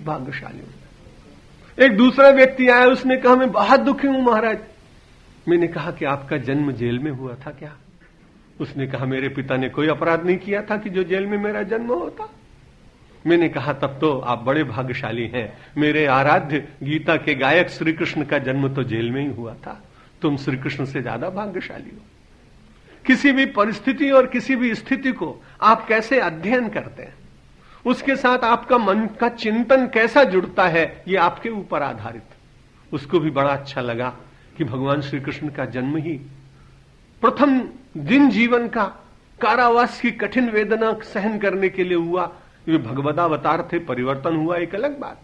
भाग्यशाली हूं। एक दूसरा व्यक्ति आया, उसने कहा मैं बहुत दुखी हूं महाराज। मैंने कहा कि आपका जन्म जेल में हुआ था क्या? उसने कहा मेरे पिता ने कोई अपराध नहीं किया था कि जो जेल में मेरा जन्म होता। मैंने कहा तब तो आप बड़े भाग्यशाली हैं, मेरे आराध्य गीता के गायक श्री कृष्ण का जन्म तो जेल में ही हुआ था, तुम श्री कृष्ण से ज्यादा भाग्यशाली हो। किसी भी परिस्थिति और किसी भी स्थिति को आप कैसे अध्ययन करते हैं, उसके साथ आपका मन का चिंतन कैसा जुड़ता है, ये आपके ऊपर आधारित। उसको भी बड़ा अच्छा लगा कि भगवान श्री कृष्ण का जन्म ही प्रथम दिन जीवन का कारावास की कठिन वेदना सहन करने के लिए हुआ। ये भगवदावतार थे, परिवर्तन हुआ एक अलग बात,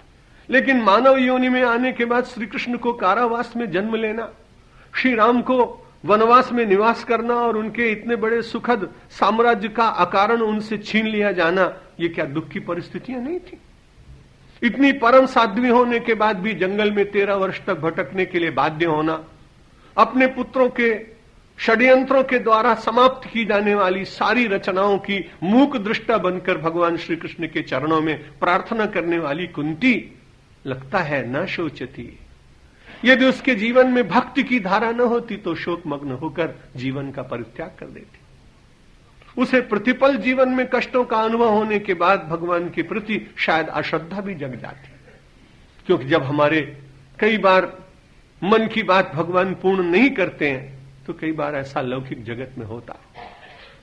लेकिन मानव योनि में आने के बाद श्री कृष्ण को कारावास में जन्म लेना, श्री राम को वनवास में निवास करना और उनके इतने बड़े सुखद साम्राज्य का अकारण उनसे छीन लिया जाना, ये क्या दुख की परिस्थितियां नहीं थी? इतनी परम साध्वी होने के बाद भी जंगल में 13 वर्ष तक भटकने के लिए बाध्य होना, अपने पुत्रों के षड्यंत्रों के द्वारा समाप्त की जाने वाली सारी रचनाओं की मूक दृष्टा बनकर भगवान श्री कृष्ण के चरणों में प्रार्थना करने वाली कुंती, लगता है न शोचती। यदि उसके जीवन में भक्ति की धारा न होती तो शोकमग्न होकर जीवन का परित्याग कर देती। उसे प्रतिपल जीवन में कष्टों का अनुभव होने के बाद भगवान के प्रति शायद अश्रद्धा भी जग जाती, क्योंकि जब हमारे कई बार मन की बात भगवान पूर्ण नहीं करते हैं तो कई बार ऐसा लौकिक जगत में होता।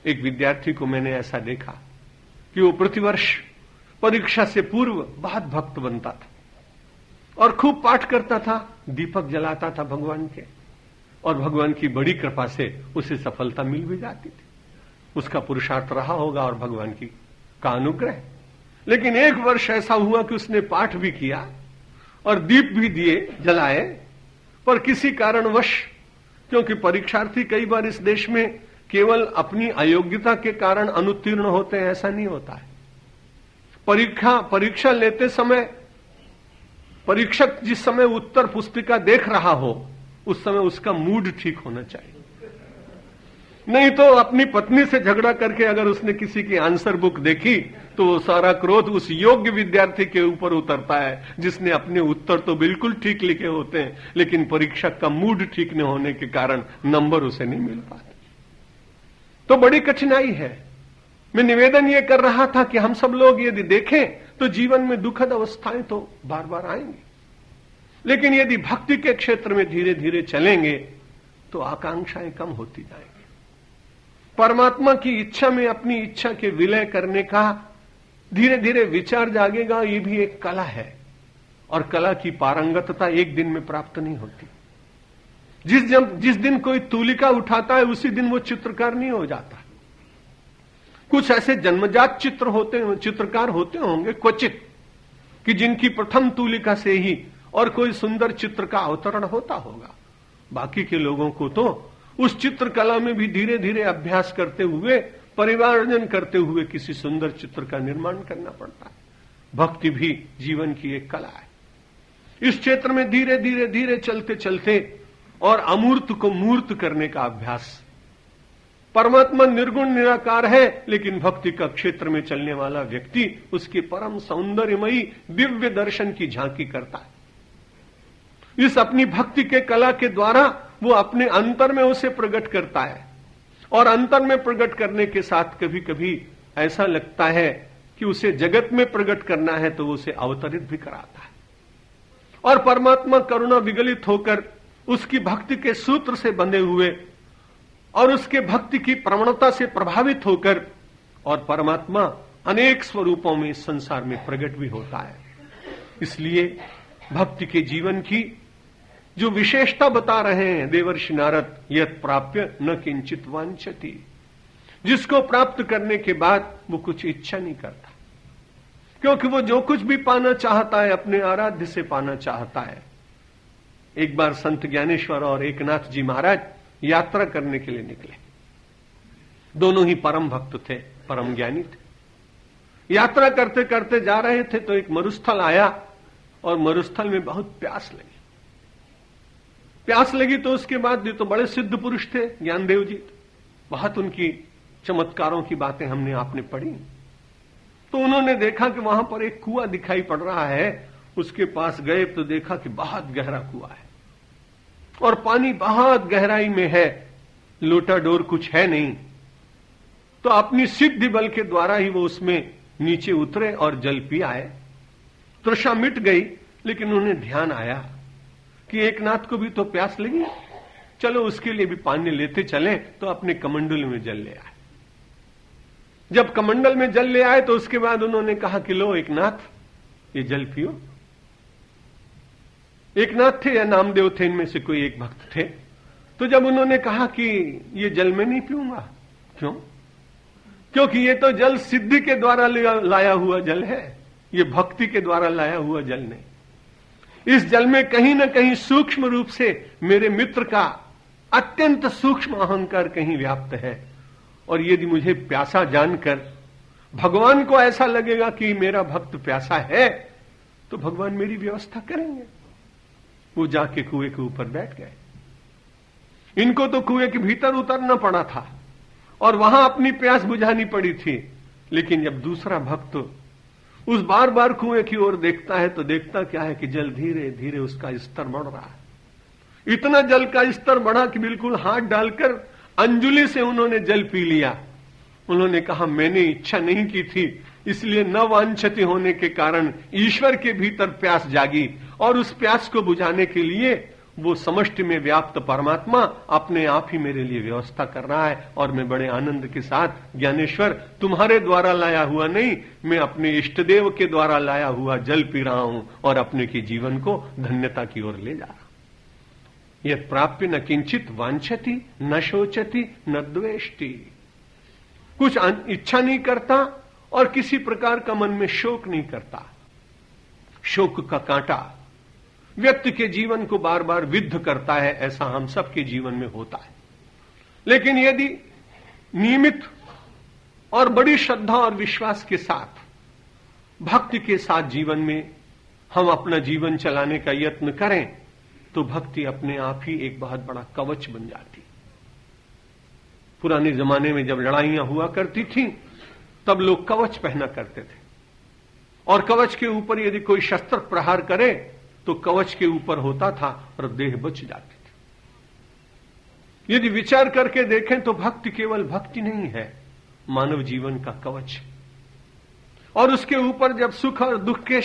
एक विद्यार्थी को मैंने ऐसा देखा कि वो प्रतिवर्ष परीक्षा से पूर्व बहुत भक्त बनता था और खूब पाठ करता था, दीपक जलाता था भगवान के, और भगवान की बड़ी कृपा से उसे सफलता मिल भी जाती थी। उसका पुरुषार्थ रहा होगा और भगवान की का अनुग्रह। लेकिन एक वर्ष ऐसा हुआ कि उसने पाठ भी किया और दीप भी दिए जलाए, पर किसी कारणवश, क्योंकि परीक्षार्थी कई बार इस देश में केवल अपनी अयोग्यता के कारण अनुत्तीर्ण होते हैं, ऐसा नहीं होता है। परीक्षा लेते समय परीक्षक जिस समय उत्तर पुस्तिका देख रहा हो उस समय उसका मूड ठीक होना चाहिए। नहीं तो अपनी पत्नी से झगड़ा करके अगर उसने किसी की आंसर बुक देखी तो वो सारा क्रोध उस योग्य विद्यार्थी के ऊपर उतरता है जिसने अपने उत्तर तो बिल्कुल ठीक लिखे होते हैं, लेकिन परीक्षक का मूड ठीक न होने के कारण नंबर उसे नहीं मिल पाते। तो बड़ी कठिनाई है। मैं निवेदन ये कर रहा था कि हम सब लोग यदि देखें तो जीवन में दुखद अवस्थाएं तो बार बार आएंगी, लेकिन यदि भक्ति के क्षेत्र में धीरे धीरे चलेंगे तो आकांक्षाएं कम होती जाएंगी। परमात्मा की इच्छा में अपनी इच्छा के विलय करने का धीरे धीरे विचार जागेगा। ये भी एक कला है और कला की पारंगतता एक दिन में प्राप्त नहीं होती। जिस दिन कोई तूलिका उठाता है उसी दिन वो चित्रकार नहीं हो जाता। कुछ ऐसे जन्मजात चित्रकार होते होंगे क्वचित कि जिनकी प्रथम तूलिका से ही और कोई सुंदर चित्र का अवतरण होता होगा। बाकी के लोगों को तो उस चित्रकला में भी धीरे धीरे अभ्यास करते हुए, परिवार्जन करते हुए किसी सुंदर चित्र का निर्माण करना पड़ता है। भक्ति भी जीवन की एक कला है। इस क्षेत्र में धीरे धीरे धीरे चलते चलते और अमूर्त को मूर्त करने का अभ्यास। परमात्मा निर्गुण निराकार है, लेकिन भक्ति का क्षेत्र में चलने वाला व्यक्ति उसके परम सौंदर्यमयी दिव्य दर्शन की झांकी करता है। इस अपनी भक्ति के कला के द्वारा वो अपने अंतर में उसे प्रकट करता है, और अंतर में प्रकट करने के साथ कभी कभी ऐसा लगता है कि उसे जगत में प्रकट करना है तो वो उसे अवतरित भी कराता है। और परमात्मा करुणा विगलित होकर उसकी भक्ति के सूत्र से बंधे हुए और उसके भक्ति की प्रवणता से प्रभावित होकर, और परमात्मा अनेक स्वरूपों में इस संसार में प्रकट भी होता है। इसलिए भक्ति के जीवन की जो विशेषता बता रहे हैं देवर्षि नारद, यत् प्राप्य न किंचित वांछति, जिसको प्राप्त करने के बाद वो कुछ इच्छा नहीं करता, क्योंकि वो जो कुछ भी पाना चाहता है अपने आराध्य से पाना चाहता है। एक बार संत ज्ञानेश्वर और एकनाथ जी महाराज यात्रा करने के लिए निकले। दोनों ही परम भक्त थे, परम ज्ञानी थे। यात्रा करते करते जा रहे थे तो एक मरुस्थल आया और मरुस्थल में बहुत प्यास लगी। प्यास लगी तो उसके बाद ये तो बड़े सिद्ध पुरुष थे ज्ञानदेव जी, बहुत उनकी चमत्कारों की बातें हमने आपने पढ़ी। तो उन्होंने देखा कि वहां पर एक कुआं दिखाई पड़ रहा है। उसके पास गए तो देखा कि बहुत गहरा कुआं है और पानी बहुत गहराई में है, लोटा डोर कुछ है नहीं। तो अपनी सिद्धि बल के द्वारा ही वो उसमें नीचे उतरे और जल पी आए। तृषा मिट गई, लेकिन उन्हें ध्यान आया कि एकनाथ को भी तो प्यास लगी, चलो उसके लिए भी पानी लेते चले। तो अपने कमंडल में जल ले आए। जब कमंडल में जल ले आए तो उसके बाद उन्होंने कहा कि लो एकनाथ, ये जल पियो। एकनाथ थे या नामदेव थे, इनमें से कोई एक भक्त थे। तो जब उन्होंने कहा कि ये जल मैं नहीं पीऊंगा, क्यों? क्योंकि ये तो जल सिद्धि के द्वारा लाया हुआ जल है, ये भक्ति के द्वारा लाया हुआ जल नहीं। इस जल में कहीं ना कहीं सूक्ष्म रूप से मेरे मित्र का अत्यंत सूक्ष्म अहंकार कहीं व्याप्त है, और यदि मुझे प्यासा जानकर भगवान को ऐसा लगेगा कि मेरा भक्त प्यासा है, तो भगवान मेरी व्यवस्था करेंगे। वो जाके कुएं के ऊपर बैठ गए। इनको तो कुएं के भीतर उतरना पड़ा था और वहां अपनी प्यास बुझानी पड़ी थी। लेकिन जब दूसरा भक्त उस बार बार कुएं की ओर देखता है तो देखता क्या है कि जल धीरे धीरे उसका स्तर बढ़ रहा है। इतना जल का स्तर बढ़ा कि बिल्कुल हाथ डालकर अंजुलि से उन्होंने जल पी लिया। उन्होंने कहा मैंने इच्छा नहीं की थी, इसलिए न वांछती होने के कारण ईश्वर के भीतर प्यास जागी, और उस प्यास को बुझाने के लिए वो समष्टि में व्याप्त परमात्मा अपने आप ही मेरे लिए व्यवस्था कर रहा है। और मैं बड़े आनंद के साथ, ज्ञानेश्वर तुम्हारे द्वारा लाया हुआ नहीं, मैं अपने इष्टदेव के द्वारा लाया हुआ जल पी रहा हूं और अपने के जीवन को धन्यता की ओर ले जा रहा हूं। यह प्राप्य न किंचित वांछति न शोचति न द्वेष्टि। कुछ इच्छा नहीं करता और किसी प्रकार का मन में शोक नहीं करता। शोक का कांटा व्यक्ति के जीवन को बार बार विद्ध करता है, ऐसा हम सबके जीवन में होता है। लेकिन यदि नियमित और बड़ी श्रद्धा और विश्वास के साथ, भक्ति के साथ जीवन में हम अपना जीवन चलाने का यत्न करें, तो भक्ति अपने आप ही एक बहुत बड़ा कवच बन जाती। पुराने जमाने में जब लड़ाइयां हुआ करती थी, तब लोग कवच पहना करते थे, और कवच के ऊपर यदि कोई शस्त्र प्रहार करे तो कवच के ऊपर होता था और देह बच जाती थी। यदि विचार करके देखें तो भक्ति केवल भक्ति नहीं है, मानव जीवन का कवच। और उसके ऊपर जब सुख और दुख के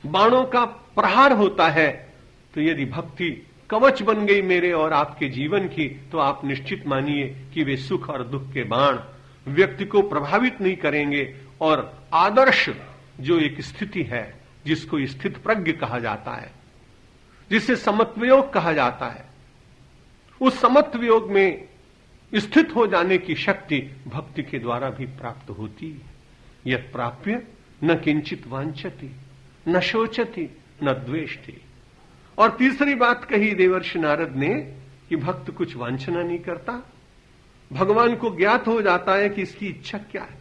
बाणों का प्रहार होता है, तो यदि भक्ति कवच बन गई मेरे और आपके जीवन की, तो आप निश्चित मानिए कि वे सुख और दुख के बाण व्यक्ति को प्रभावित नहीं करेंगे। और आदर्श जो एक स्थिति है, जिसको स्थित प्रज्ञ कहा जाता है, जिसे समत्वयोग कहा जाता है, उस समत्वयोग में स्थित हो जाने की शक्ति भक्ति के द्वारा भी प्राप्त होती है। यह प्राप्य न किंचित वांछति न शोचति न द्वेष्टि। और तीसरी बात कही देवर्षि नारद ने कि भक्त कुछ वांछना नहीं करता, भगवान को ज्ञात हो जाता है कि इसकी इच्छा क्या है,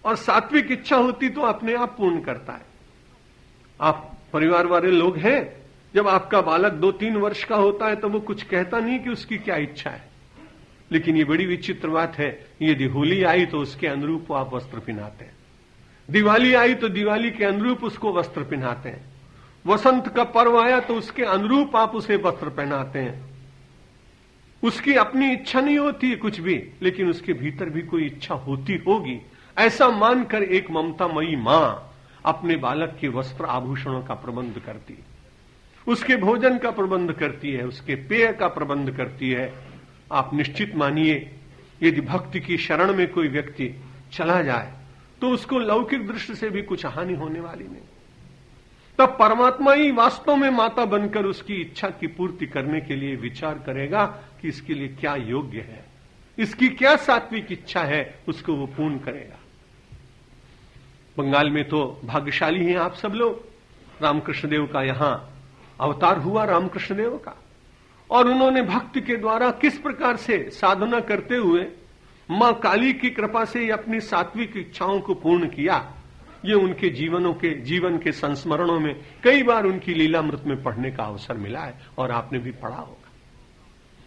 और सात्विक इच्छा होती तो अपने आप पूर्ण करता है। आप परिवार वाले लोग हैं, जब आपका बालक 2-3 वर्ष का होता है तो वो कुछ कहता नहीं कि उसकी क्या इच्छा है। लेकिन ये बड़ी विचित्र बात है, यदि होली आई तो उसके अनुरूप आप वस्त्र पहनाते हैं, दिवाली आई तो दिवाली के अनुरूप उसको वस्त्र पहनाते हैं, वसंत का पर्व आया तो उसके अनुरूप आप उसे वस्त्र पहनाते हैं। उसकी अपनी इच्छा नहीं होती है कुछ भी, लेकिन उसके भीतर भी कोई इच्छा होती होगी, ऐसा मानकर एक ममतामयी मां अपने बालक के वस्त्र आभूषणों का प्रबंध करती है, उसके भोजन का प्रबंध करती है, उसके पेय का प्रबंध करती है। आप निश्चित मानिए, यदि भक्ति की शरण में कोई व्यक्ति चला जाए तो उसको लौकिक दृष्टि से भी कुछ हानि होने वाली नहीं। तब परमात्मा ही वास्तव में माता बनकर उसकी इच्छा की पूर्ति करने के लिए विचार करेगा कि इसके लिए क्या योग्य है, इसकी क्या सात्विक इच्छा है, उसको वो पूर्ण करेगा। बंगाल में तो भाग्यशाली हैं आप सब लोग, रामकृष्ण देव का यहां अवतार हुआ, रामकृष्ण देव का, और उन्होंने भक्ति के द्वारा किस प्रकार से साधना करते हुए मां काली की कृपा से अपनी सात्विक इच्छाओं को पूर्ण किया, ये उनके जीवन के संस्मरणों में कई बार उनकी लीलामृत में पढ़ने का अवसर मिला है, और आपने भी पढ़ा होगा।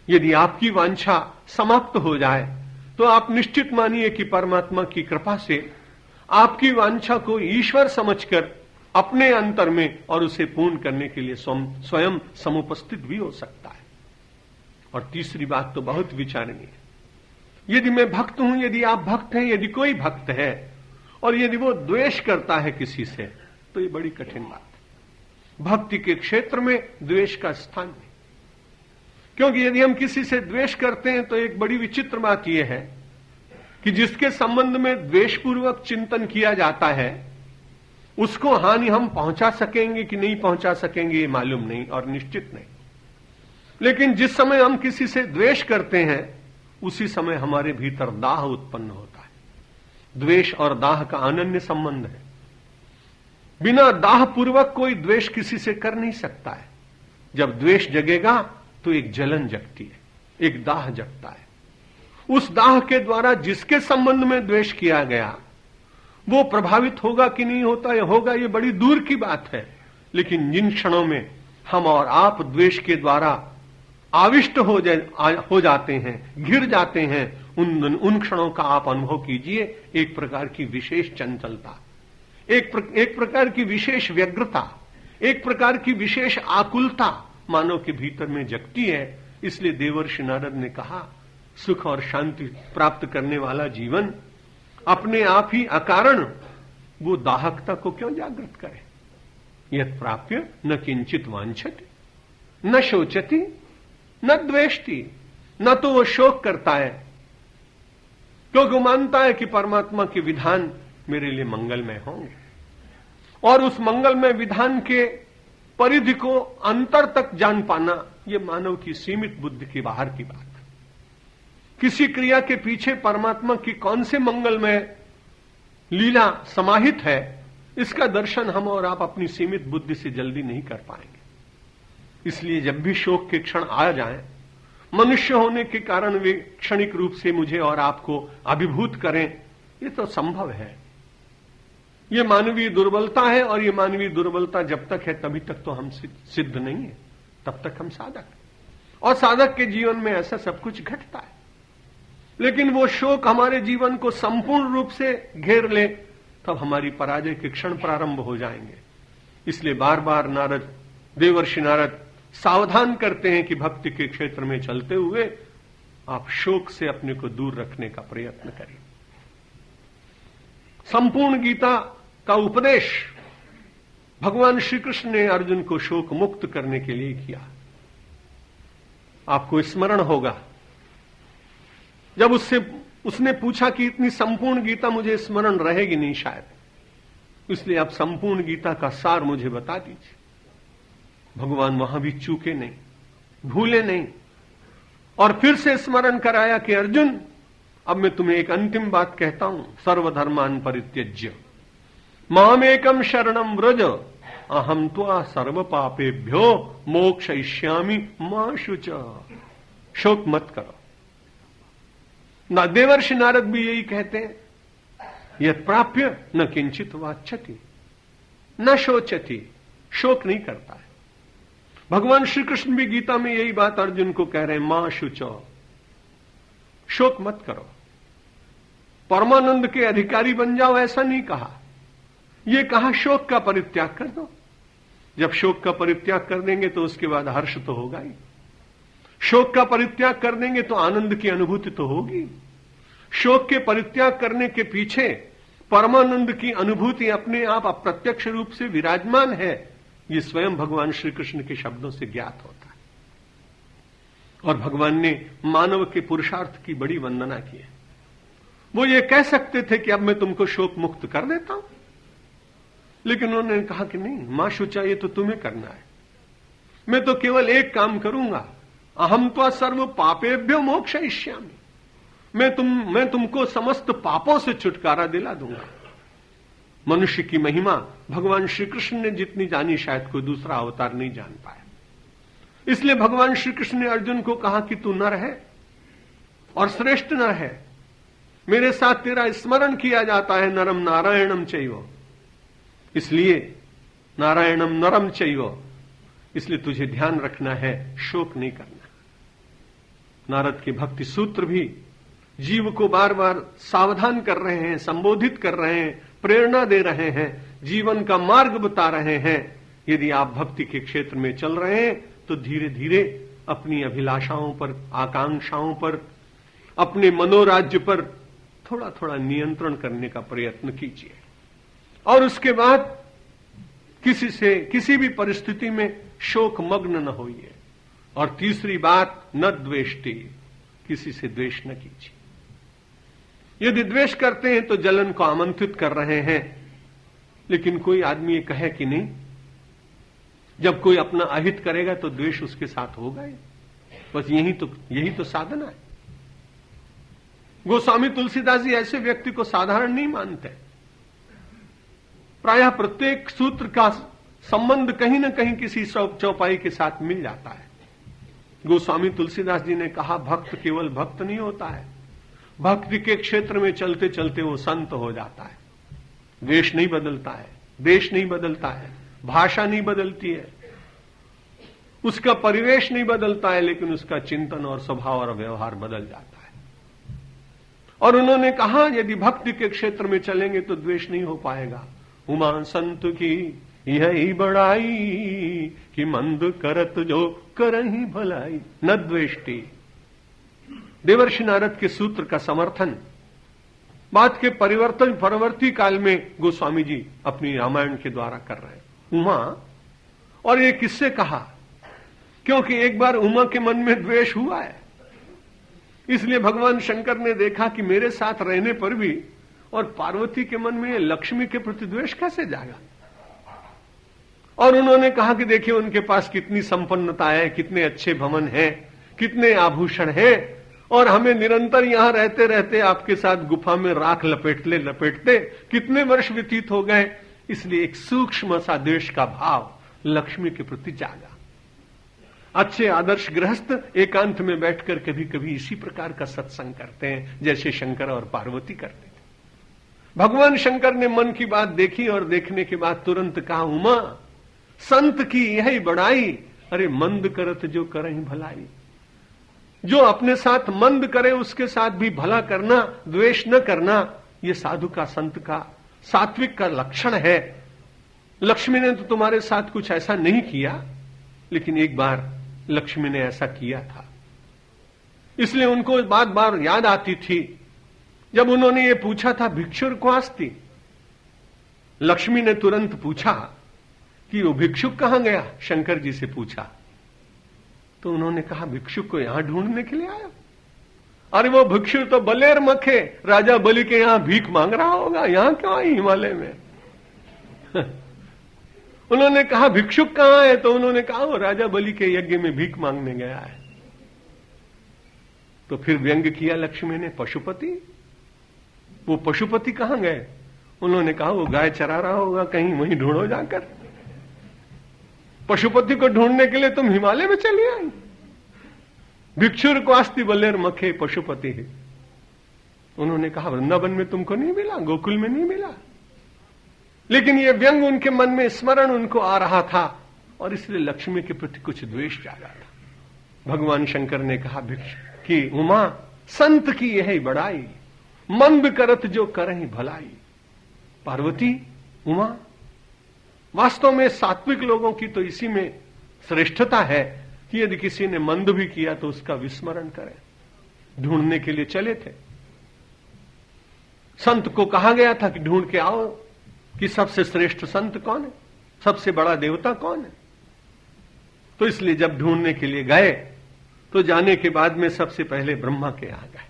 यदि आपकी वांछा समाप्त हो जाए तो आप निश्चित मानिए कि परमात्मा की कृपा से आपकी वांछा को ईश्वर समझकर अपने अंतर में और उसे पूर्ण करने के लिए स्वयं समुपस्थित भी हो सकता है। और तीसरी बात तो बहुत विचारणीय है, यदि मैं भक्त हूं, यदि आप भक्त हैं, यदि कोई भक्त है और यदि वो द्वेष करता है किसी से, तो ये बड़ी कठिन बात है। भक्ति के क्षेत्र में द्वेष का स्थान नहीं, क्योंकि यदि हम किसी से द्वेष करते हैं तो एक बड़ी विचित्र बात यह है कि जिसके संबंध में द्वेषपूर्वक चिंतन किया जाता है उसको हानि हम पहुंचा सकेंगे कि नहीं पहुंचा सकेंगे ये मालूम नहीं और निश्चित नहीं। लेकिन जिस समय हम किसी से द्वेष करते हैं उसी समय हमारे भीतर दाह उत्पन्न होता है। द्वेष और दाह का अनन्य संबंध है। बिना दाह पूर्वक कोई द्वेष किसी से कर नहीं सकता है। जब द्वेष जगेगा तो एक जलन जगती है, एक दाह जगता है। उस दाह के द्वारा जिसके संबंध में द्वेष किया गया वो प्रभावित होगा कि नहीं होता है, होगा, ये बड़ी दूर की बात है। लेकिन जिन क्षणों में हम और आप द्वेष के द्वारा आविष्ट हो जाते हैं, घिर जाते हैं, उन क्षणों का आप अनुभव कीजिए। एक प्रकार की विशेष चंचलता, एक प्रकार की विशेष व्यग्रता, एक प्रकार की विशेष आकुलता मानव के भीतर में जगती है। इसलिए देवर्षि नारद ने कहा, सुख और शांति प्राप्त करने वाला जीवन अपने आप ही अकारण वो दाहकता को क्यों जागृत करे। यत् प्राप्य न किंचित वांछति न शोचति न द्वेष्टि, न तो वो शोक करता है क्योंकि वो मानता है कि परमात्मा के विधान मेरे लिए मंगलमय होंगे, और उस मंगलमय विधान के परिधि को अंतर तक जान पाना ये मानव की सीमित बुद्धि के बाहर की बात है। किसी क्रिया के पीछे परमात्मा की कौन से मंगलमय लीला समाहित है, इसका दर्शन हम और आप अपनी सीमित बुद्धि से जल्दी नहीं कर पाएंगे। इसलिए जब भी शोक के क्षण आ जाएं, मनुष्य होने के कारण वे क्षणिक रूप से मुझे और आपको अभिभूत करें, ये तो संभव है। ये मानवीय दुर्बलता है, और ये मानवीय दुर्बलता जब तक है तभी तक तो हम सिद्ध नहीं है, तब तक हम साधक। और साधक के जीवन में ऐसा सब कुछ घटता है। लेकिन वो शोक हमारे जीवन को संपूर्ण रूप से घेर ले तब हमारी पराजय के क्षण प्रारंभ हो जाएंगे। इसलिए बार बार देवर्षि नारद सावधान करते हैं कि भक्ति के क्षेत्र में चलते हुए आप शोक से अपने को दूर रखने का प्रयत्न करें। संपूर्ण गीता का उपदेश भगवान श्री कृष्ण ने अर्जुन को शोक मुक्त करने के लिए किया। आपको स्मरण होगा जब उसने पूछा कि इतनी संपूर्ण गीता मुझे स्मरण रहेगी नहीं शायद, इसलिए आप संपूर्ण गीता का सार मुझे बता दीजिए। भगवान वहां भी चूके नहीं, भूले नहीं, और फिर से स्मरण कराया कि अर्जुन अब मैं तुम्हें एक अंतिम बात कहता हूं, सर्वधर्मान परित्यज्य मामेकम शरणम व्रज अहम त्वा सर्व पापेभ्यो मोक्षयिष्यामि मा शुच। शोक मत करो। ना देवर्षि नारद भी यही कहते हैं, यत् प्राप्य न किंचित वाच्छति न शोचति, शोक नहीं करता है। भगवान श्री कृष्ण भी गीता में यही बात अर्जुन को कह रहे हैं, मां शुचो, शोक मत करो, परमानंद के अधिकारी बन जाओ, ऐसा नहीं कहा। यह कहा शोक का परित्याग कर दो। जब शोक का परित्याग कर देंगे तो उसके बाद हर्ष तो होगा ही। शोक का परित्याग कर देंगे तो आनंद की अनुभूति तो होगी। शोक के परित्याग करने के पीछे परमानंद की अनुभूति अपने आप अप्रत्यक्ष रूप से विराजमान है, ये स्वयं भगवान श्री कृष्ण के शब्दों से ज्ञात होता है। और भगवान ने मानव के पुरुषार्थ की बड़ी वंदना की है। वो ये कह सकते थे कि अब मैं तुमको शोक मुक्त कर देता हूं, लेकिन उन्होंने कहा कि नहीं, मां शुचा, ये तो तुम्हें करना है। मैं तो केवल एक काम करूंगा, अहम त्वा सर्व पापेभ्यो मोक्षयिष्यामि, मैं तुमको समस्त पापों से छुटकारा दिला दूंगा। मनुष्य की महिमा भगवान श्री कृष्ण ने जितनी जानी शायद कोई दूसरा अवतार नहीं जान पाया। इसलिए भगवान श्री कृष्ण ने अर्जुन को कहा कि तू नर है और श्रेष्ठ नर है, मेरे साथ तेरा स्मरण किया जाता है, नरम नारायणम चैव, इसलिए नारायणम नरम चैव, इसलिए तुझे ध्यान रखना है, शोक नहीं करना। नारद के भक्ति सूत्र भी जीव को बार बार सावधान कर रहे हैं, संबोधित कर रहे हैं, प्रेरणा दे रहे हैं, जीवन का मार्ग बता रहे हैं। यदि आप भक्ति के क्षेत्र में चल रहे हैं तो धीरे धीरे अपनी अभिलाषाओं पर, आकांक्षाओं पर, अपने मनोराज्य पर थोड़ा थोड़ा नियंत्रण करने का प्रयत्न कीजिए। और उसके बाद किसी भी परिस्थिति में शोक मग्न न होइए। और तीसरी बात, न द्वेष्टि, किसी से द्वेष न कीजिए। यदि द्वेष करते हैं तो जलन को आमंत्रित कर रहे हैं। लेकिन कोई आदमी ये कहे कि नहीं, जब कोई अपना अहित करेगा तो द्वेष उसके साथ होगा ही। बस यही तो साधना है। गोस्वामी तुलसीदास जी ऐसे व्यक्ति को साधारण नहीं मानते। प्रायः प्रत्येक सूत्र का संबंध कहीं न कहीं किसी चौपाई के साथ मिल जाता है। गोस्वामी तुलसीदास जी ने कहा, भक्त केवल भक्त नहीं होता है, भक्ति के क्षेत्र में चलते चलते वो संत हो जाता है। वेश नहीं बदलता है, देश नहीं बदलता है, भाषा नहीं बदलती है, उसका परिवेश नहीं बदलता है, लेकिन उसका चिंतन और स्वभाव और व्यवहार बदल जाता है। और उन्होंने कहा, यदि भक्ति के क्षेत्र में चलेंगे तो द्वेष नहीं हो पाएगा। उमा संत की यही बड़ाई कि मंद करत जो करही भलाई न द्वेष्टि। देवर्षि नारद के सूत्र का समर्थन बात के परवर्ती काल में गोस्वामी जी अपनी रामायण के द्वारा कर रहे हैं। उमा, और ये किससे कहा? क्योंकि एक बार उमा के मन में द्वेष हुआ है, इसलिए भगवान शंकर ने देखा कि मेरे साथ रहने पर भी और पार्वती के मन में लक्ष्मी के प्रति द्वेष कैसे जाएगा। और उन्होंने कहा कि देखिए उनके पास कितनी संपन्नता है, कितने अच्छे भवन हैं, कितने आभूषण हैं, और हमें निरंतर यहां रहते रहते आपके साथ गुफा में राख लपेटते कितने वर्ष व्यतीत हो गए। इसलिए एक सूक्ष्म सा द्वेष का भाव लक्ष्मी के प्रति जागा। अच्छे आदर्श गृहस्थ एकांत में बैठकर कभी कभी इसी प्रकार का सत्संग करते हैं, जैसे शंकर और पार्वती करते थे। भगवान शंकर ने मन की बात देखी और देखने के बाद तुरंत कहा, उमा संत की यही बड़ाई, अरे मंद करत जो करहि भलाई। जो अपने साथ मंद करे उसके साथ भी भला करना, द्वेष न करना, ये साधु का, संत का, सात्विक का लक्षण है। लक्ष्मी ने तो तुम्हारे साथ कुछ ऐसा नहीं किया, लेकिन एक बार लक्ष्मी ने ऐसा किया था, इसलिए उनको बार बार याद आती थी। जब उन्होंने ये पूछा था भिक्षुर को आस्ती, लक्ष्मी ने तुरंत पूछा कि वो भिक्षुक कहां गया, शंकर जी से पूछा। तो उन्होंने कहा भिक्षुक को यहां ढूंढने के लिए आया। अरे वो भिक्षु तो बलेर मखे राजा बलि के यहां भीख मांग रहा होगा, यहां क्यों आई हिमालय में। उन्होंने कहा भिक्षुक कहां है, तो उन्होंने कहा वो राजा बलि के यज्ञ में भीख मांगने गया है। तो फिर व्यंग किया लक्ष्मी ने, पशुपति, वो पशुपति कहां गए। उन्होंने कहा वो गाय चरा रहा होगा कहीं, वहीं ढूंढो जाकर। पशुपति को ढूंढने के लिए तुम हिमालय में चली आई। भिक्षुर को आस्ती बलेर मखे पशुपति है। उन्होंने कहा वृंदावन में तुमको नहीं मिला, गोकुल में नहीं मिला। लेकिन ये व्यंग उनके मन में, स्मरण उनको आ रहा था, और इसलिए लक्ष्मी के प्रति कुछ द्वेष जागा था। भगवान शंकर ने कहा भिक्षु कि उमा संत की यही बड़ाई, मंद करत जो करहि भलाई। पार्वती, उमा, वास्तव में सात्विक लोगों की तो इसी में श्रेष्ठता है कि यदि किसी ने मंद भी किया तो उसका विस्मरण करें। ढूंढने के लिए चले थे, संत को कहा गया था कि ढूंढ के आओ कि सबसे श्रेष्ठ संत कौन है, सबसे बड़ा देवता कौन है। तो इसलिए जब ढूंढने के लिए गए तो जाने के बाद में सबसे पहले ब्रह्मा के यहां गए।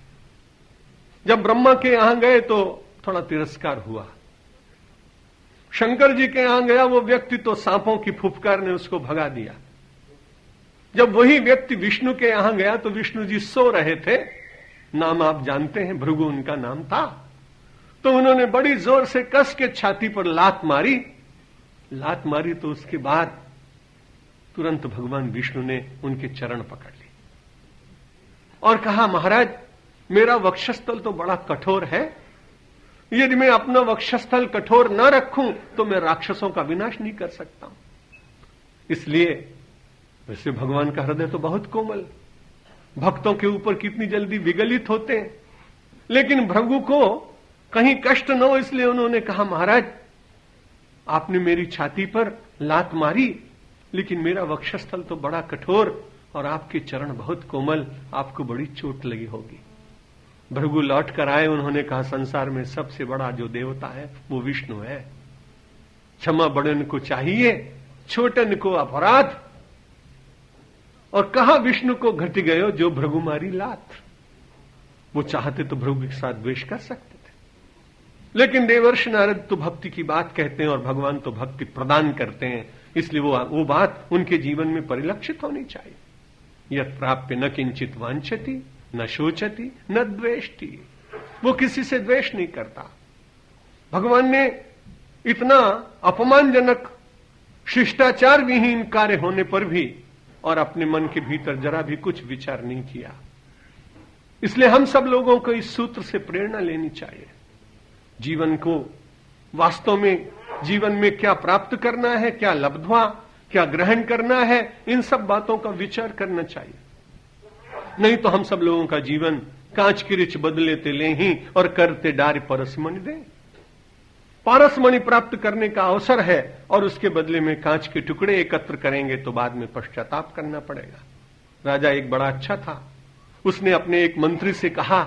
जब ब्रह्मा के यहां गए तो थोड़ा तिरस्कार हुआ। शंकर जी के यहां गया वो व्यक्ति तो सांपों की फुफकार ने उसको भगा दिया। जब वही व्यक्ति विष्णु के यहां गया तो विष्णु जी सो रहे थे, नाम आप जानते हैं, भृगु उनका नाम था। तो उन्होंने बड़ी जोर से कस के छाती पर लात मारी तो उसके बाद तुरंत भगवान विष्णु ने उनके चरण पकड़ लिए और कहा, महाराज मेरा वक्षस्थल तो बड़ा कठोर है, यदि मैं अपना वक्षस्थल कठोर न रखूं तो मैं राक्षसों का विनाश नहीं कर सकता हूं। इसलिए वैसे भगवान का हृदय तो बहुत कोमल, भक्तों के ऊपर कितनी जल्दी विगलित होते हैं, लेकिन भृगु को कहीं कष्ट न हो इसलिए उन्होंने कहा, महाराज आपने मेरी छाती पर लात मारी, लेकिन मेरा वक्षस्थल तो बड़ा कठोर और आपके चरण बहुत कोमल, आपको बड़ी चोट लगी होगी। भृगु लौट कर आए, उन्होंने कहा, संसार में सबसे बड़ा जो देवता है वो विष्णु है। क्षमा बड़न को चाहिए, छोटन को अपराध। और कहा विष्णु को घट गयो जो भृगु मारी लात। वो चाहते तो भृगु के साथ द्वेष कर सकते थे, लेकिन देवर्षि नारद तो भक्ति की बात कहते हैं और भगवान तो भक्ति प्रदान करते हैं, इसलिए वो बात उनके जीवन में परिलक्षित होनी चाहिए। यत् प्राप्य न किंचित वांछति न शोचति न द्वेष्टि। वो किसी से द्वेष नहीं करता। भगवान ने इतना अपमानजनक शिष्टाचार विहीन कार्य होने पर भी और अपने मन के भीतर जरा भी कुछ विचार नहीं किया। इसलिए हम सब लोगों को इस सूत्र से प्रेरणा लेनी चाहिए। जीवन को वास्तव में जीवन में क्या प्राप्त करना है, क्या लब्ध्वा, क्या ग्रहण करना है, इन सब बातों का विचार करना चाहिए। नहीं तो हम सब लोगों का जीवन कांच की रिच बदलेते ले ही और करते डार्य परसमणि दे। पारसमणि प्राप्त करने का अवसर है और उसके बदले में कांच के टुकड़े एकत्र करेंगे तो बाद में पश्चाताप करना पड़ेगा। राजा एक बड़ा अच्छा था, उसने अपने एक मंत्री से कहा,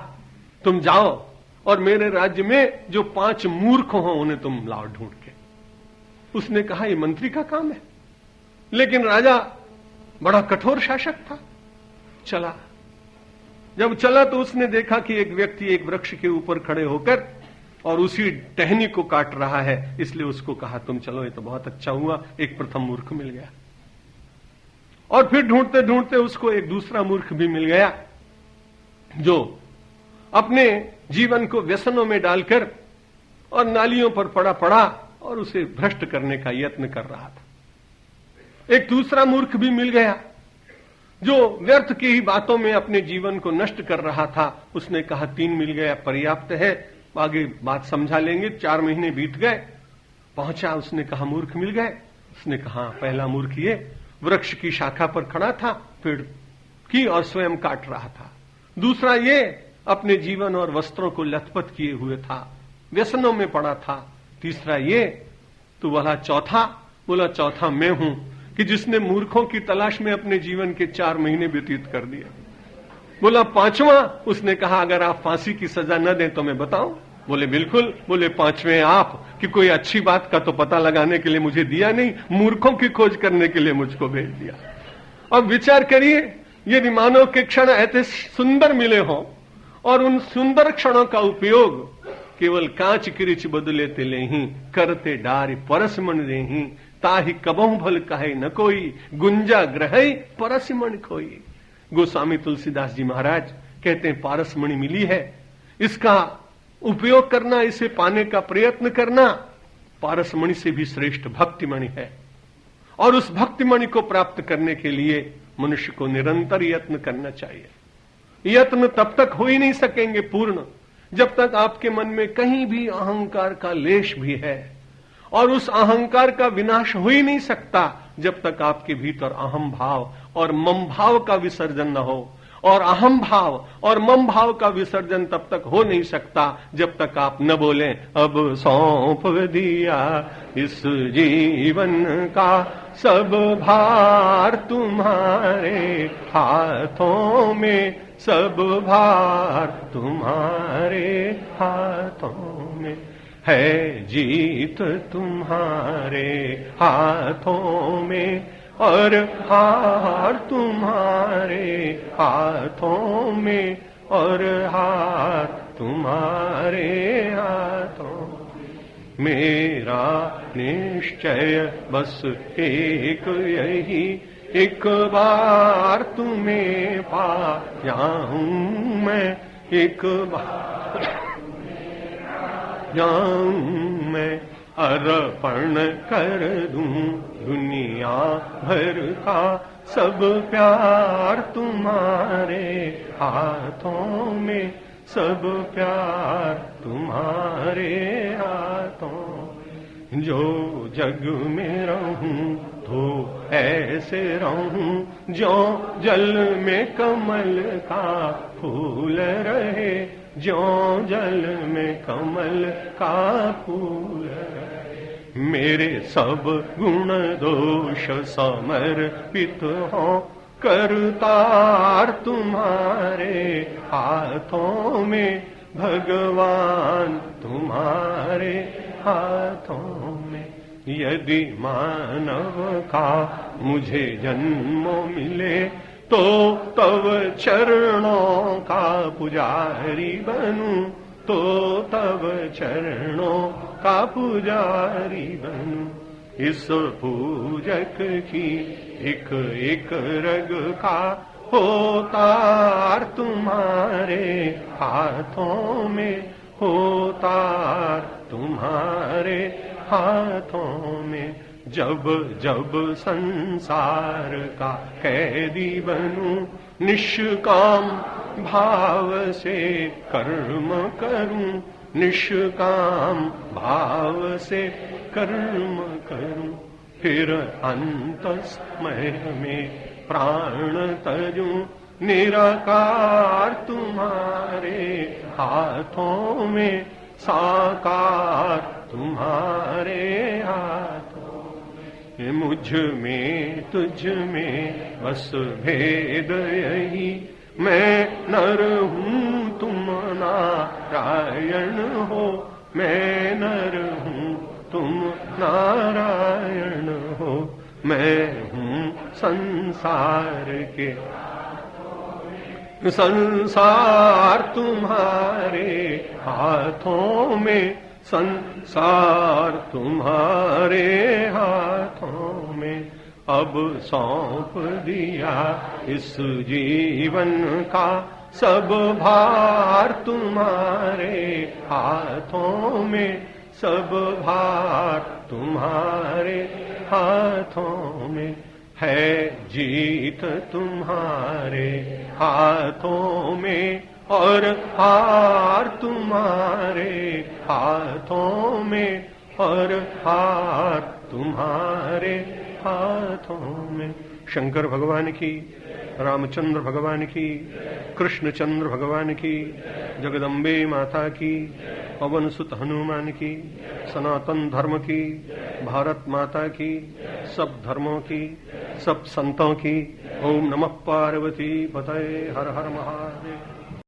तुम जाओ और मेरे राज्य में जो 5 मूर्ख हों उन्हें तुम लाओ ढूंढ के। उसने कहा ये मंत्री का काम है, लेकिन राजा बड़ा कठोर शासक था। चला, जब चला तो उसने देखा कि एक व्यक्ति एक वृक्ष के ऊपर खड़े होकर और उसी टहनी को काट रहा है, इसलिए उसको कहा तुम चलो, ये तो बहुत अच्छा हुआ, एक प्रथम मूर्ख मिल गया। और फिर ढूंढते ढूंढते उसको एक दूसरा मूर्ख भी मिल गया जो अपने जीवन को व्यसनों में डालकर और नालियों पर पड़ा और उसे भ्रष्ट करने का यत्न कर रहा था। एक दूसरा मूर्ख भी मिल गया जो व्यर्थ की ही बातों में अपने जीवन को नष्ट कर रहा था। उसने कहा 3 मिल गया, पर्याप्त है, आगे बात समझा लेंगे। 4 महीने बीत गए, पहुंचा, उसने कहा मूर्ख मिल गए। उसने कहा पहला मूर्ख ये वृक्ष की शाखा पर खड़ा था, पेड़ की और स्वयं काट रहा था। दूसरा ये अपने जीवन और वस्त्रों को लथपथ किए हुए था, व्यसनों में पड़ा था। तीसरा ये, तो बोला चौथा मैं हूं कि जिसने मूर्खों की तलाश में अपने जीवन के 4 महीने व्यतीत कर दिए। बोला 5वां, उसने कहा अगर आप फांसी की सजा न दें तो मैं बताऊं। बोले बिल्कुल। बोले 5वें आप, कि कोई अच्छी बात का तो पता लगाने के लिए मुझे दिया नहीं, मूर्खों की खोज करने के लिए मुझको भेज दिया। अब विचार करिए, यदि मानव के क्षण ऐसे सुंदर मिले हों और उन सुंदर क्षणों का उपयोग केवल कांच किरिच बदलेते ले ही करते डारी परसमन दे ही ताहि कबहु भल कहे न कोई गुंजा ग्रहई परसमन खोई। गोस्वामी तुलसीदास जी महाराज कहते हैं पारसमणि मिली है, इसका उपयोग करना, इसे पाने का प्रयत्न करना पारसमणि से भी श्रेष्ठ भक्तिमणि है। और उस भक्तिमणि को प्राप्त करने के लिए मनुष्य को निरंतर यत्न करना चाहिए। यत्न तब तक हो ही नहीं सकेंगे पूर्ण जब तक आपके मन में कहीं भी अहंकार का लेश भी है, और उस अहंकार का विनाश हो ही नहीं सकता जब तक आपके भीतर अहम भाव और मम भाव का विसर्जन न हो। और अहम भाव और मम भाव का विसर्जन तब तक हो नहीं सकता जब तक आप न बोले अब सौंप दिया इस जीवन का सब भार तुम्हारे हाथों में, सब भार तुम्हारे हाथों में है, जीत तुम्हारे हाथों में और हार तुम्हारे हाथों में और हार तुम्हारे हाथों। मेरा निश्चय बस एक यही, एक बार तुम्हें पा जाऊं मैं, एक बार जाऊं मैं, अर्पण कर दूं दुनिया भर का सब प्यार तुम्हारे हाथों में, सब प्यार तुम्हारे हाथों। जो जग में रहूं तो ऐसे रहूं जो जल में कमल का फूल रहे, ज्यों जल में कमल का फूल। मेरे सब गुण दोष समर्पित हो, करतार तुम्हारे हाथों में, भगवान तुम्हारे हाथों में। यदि मानव का मुझे जन्म मिले, तो तव चरणों का पुजारी बनूं, तो तव चरणों का पुजारी बनूं। इस पूजक की एक एक रग का होतार तुम्हारे हाथों में, होतार तुम्हारे हाथों में। जब जब संसार का कैदी बनूं, निष्काम भाव से कर्म करूं, निष्काम भाव से कर्म करूं। फिर अंतस्मय में प्राण तजूं, निराकार तुम्हारे हाथों में, साकार तुम्हारे हाथों में। मुझ में तुझ में बस भेद यही, मैं नर हूँ तुम नारायण हो, मैं नर हूँ तुम नारायण हो। मैं हूँ संसार के, संसार तुम्हारे हाथों में, संसार तुम्हारे हाथों में। अब सौंप दिया इस जीवन का सब भार तुम्हारे हाथों में, सब भार तुम्हारे हाथों में। है जीत तुम्हारे हाथों में, और हार तुम्हारे हाथों में, और हार तुम्हारे हाथों में। शंकर भगवान की, रामचंद्र भगवान की, कृष्णचंद्र भगवान की, जगदम्बे माता की, पवन सुत हनुमान की, सनातन धर्म की, भारत माता की, सब धर्मों की, सब संतों की। ओम नमः पार्वती पतये, हर हर महादेव।